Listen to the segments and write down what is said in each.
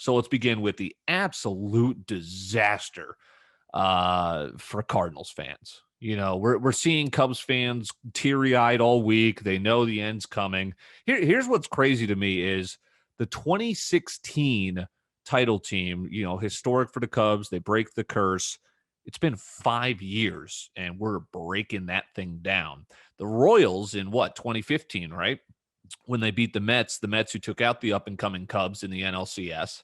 So let's begin with the absolute disaster for Cardinals fans. You know, we're seeing Cubs fans teary-eyed all week. They know the end's coming. Here's what's crazy to me is the 2016 title team, you know, historic for the Cubs. They break the curse. It's been 5 years, and we're breaking that thing down. The Royals in what, 2015, right? When they beat the Mets who took out the up-and-coming Cubs in the NLCS.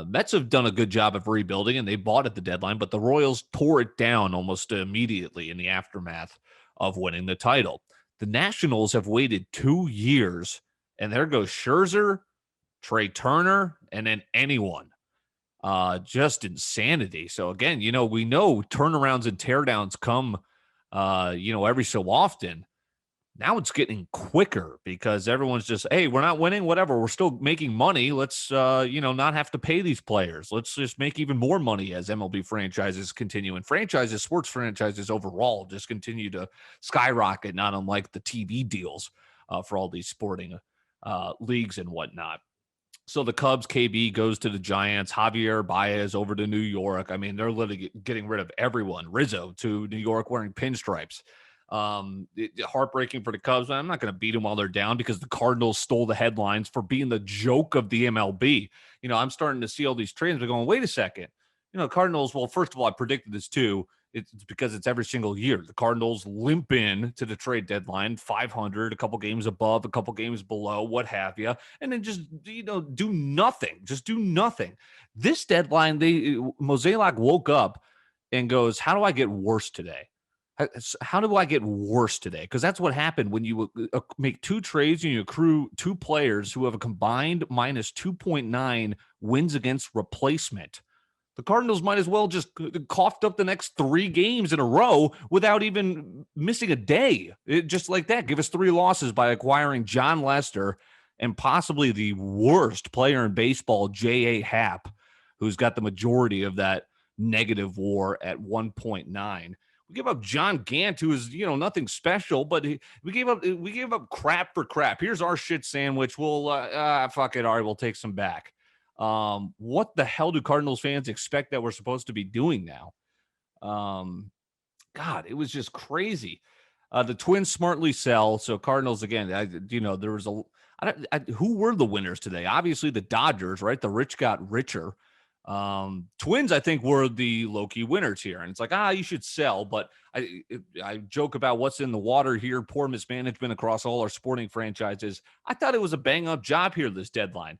Mets have done a good job of rebuilding, and they bought at the deadline, but the Royals tore it down almost immediately in the aftermath of winning the title. The Nationals have waited 2 years, and there goes Scherzer, Trey Turner, and then anyone. Just insanity. So again, you know, we know turnarounds and teardowns come, every so often. Now it's getting quicker because everyone's just, hey, we're not winning, whatever. We're still making money. Let's, not have to pay these players. Let's just make even more money as MLB franchises continue. And franchises, sports franchises overall, just continue to skyrocket, not unlike the TV deals for all these sporting leagues and whatnot. So the Cubs, KB goes to the Giants, Javier Baez over to New York. I mean, they're literally getting rid of everyone. Rizzo to New York wearing pinstripes. Heartbreaking for the Cubs. I'm not going to beat them while they're down because the Cardinals stole the headlines for being the joke of the MLB. You know, I'm starting to see all these trades. They're going, wait a second. You know, Cardinals, well, first of all, I predicted this too. It's because it's every single year. The Cardinals limp in to the trade deadline, 500, a couple games above, a couple games below, what have you, and then just, do nothing. Just do nothing. This deadline, Mozeliak woke up and goes, how do I get worse today? How do I get worse today? Because that's what happened when you make two trades and you accrue two players who have a combined minus 2.9 wins against replacement. The Cardinals might as well just coughed up the next 3 games in a row without even missing a day. Just like that, give us 3 losses by acquiring John Lester and possibly the worst player in baseball, J.A. Happ, who's got the majority of that negative WAR at 1.9. We gave up John Gant, who is, nothing special, but we gave up crap for crap. Here's our shit sandwich. We'll fuck it. All right, we'll take some back. What the hell do Cardinals fans expect that we're supposed to be doing now? God, it was just crazy. The Twins smartly sell. So Cardinals again. There was who were the winners today? Obviously the Dodgers, right? The rich got richer. Twins, I think, were the low-key winners here. And it's like, you should sell. But I joke about what's in the water here, poor mismanagement across all our sporting franchises. I thought it was a bang-up job here this deadline.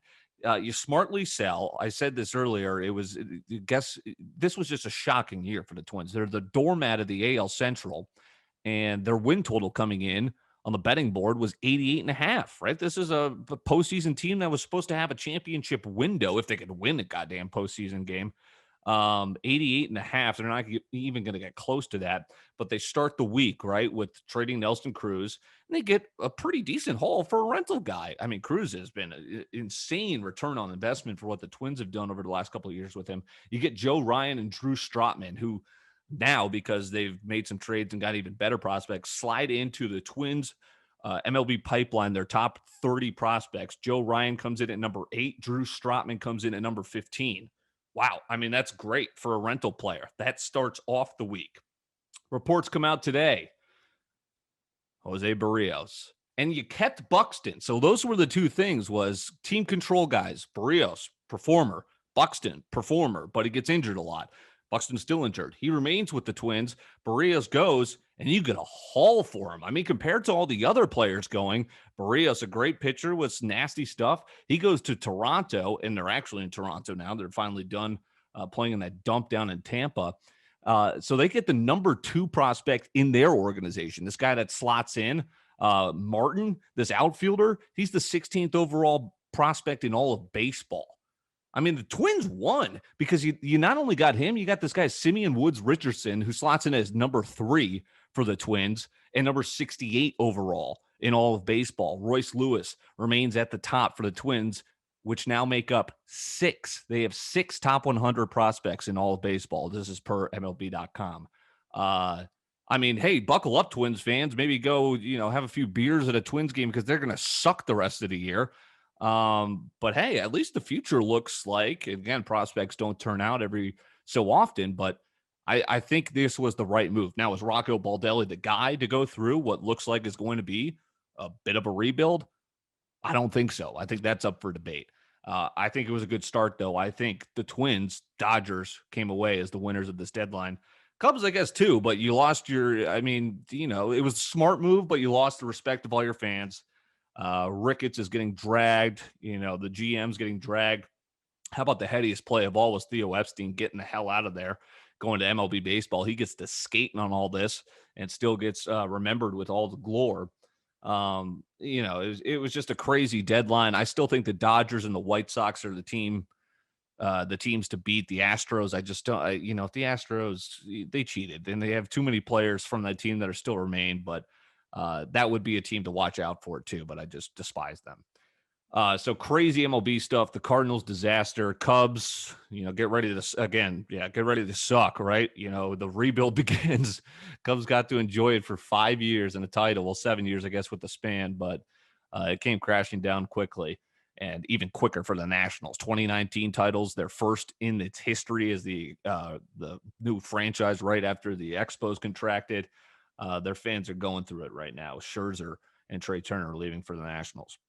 You smartly sell. I said this earlier. This was just a shocking year for the Twins. They're the doormat of the AL Central, and their win total coming in on the betting board was 88.5, right? This is a postseason team that was supposed to have a championship window if they could win a goddamn postseason game. 88.5. They're not even going to get close to that, but they start the week, right, with trading Nelson Cruz, and they get a pretty decent haul for a rental guy. I mean, Cruz has been an insane return on investment for what the Twins have done over the last couple of years with him. You get Joe Ryan and Drew Strotman, who now, because they've made some trades and got even better prospects, slide into the Twins MLB pipeline, their top 30 prospects. Joe Ryan comes in at number 8. Drew Strotman comes in at number 15. Wow. I mean, that's great for a rental player. That starts off the week. Reports come out today. Jose Barrios. And you kept Buxton. So those were the two things, was team control guys. Barrios, performer. Buxton, performer, but he gets injured a lot. Buxton's still injured. He remains with the Twins. Barrios goes, and you get a haul for him. I mean, compared to all the other players going, Barrios, a great pitcher with nasty stuff. He goes to Toronto, and they're actually in Toronto now. They're finally done playing in that dump down in Tampa. So they get the number 2 prospect in their organization. This guy that slots in, Martin, this outfielder, he's the 16th overall prospect in all of baseball. I mean, the Twins won because you not only got him, you got this guy, Simeon Woods Richardson, who slots in as number 3 for the Twins and number 68 overall in all of baseball. Royce Lewis remains at the top for the Twins, which now make up 6. They have 6 top 100 prospects in all of baseball. This is per MLB.com. I mean, hey, buckle up, Twins fans. Maybe go, have a few beers at a Twins game because they're going to suck the rest of the year. But hey, at least the future looks like, again, prospects don't turn out every so often, but I think this was the right move. Now, is Rocco Baldelli the guy to go through what looks like is going to be a bit of a rebuild? I don't think so. I think that's up for debate. I think it was a good start, though. I think the Twins, Dodgers came away as the winners of this deadline. Cubs, I guess, too, but you lost your, I mean, it was a smart move, but you lost the respect of all your fans. Ricketts is getting dragged. The GM's getting dragged. How about the headiest play of all was Theo Epstein getting the hell out of there, going to MLB baseball. He gets to skating on all this and still gets remembered with all the glory. It was just a crazy deadline. I still think the Dodgers and the White Sox are the teams to beat. The Astros, I just don't, the Astros, they cheated and they have too many players from that team that are still remain, but that would be a team to watch out for too, but I just despise them. So crazy MLB stuff. The Cardinals disaster. Cubs, get ready to again. Yeah, get ready to suck. Right. The rebuild begins. Cubs got to enjoy it for 5 years and a title. Well, 7 years, I guess, with the span, but it came crashing down quickly, and even quicker for the Nationals. 2019 titles, their first in its history as the new franchise right after the Expos contracted. Their fans are going through it right now. Scherzer and Trey Turner leaving for the Nationals.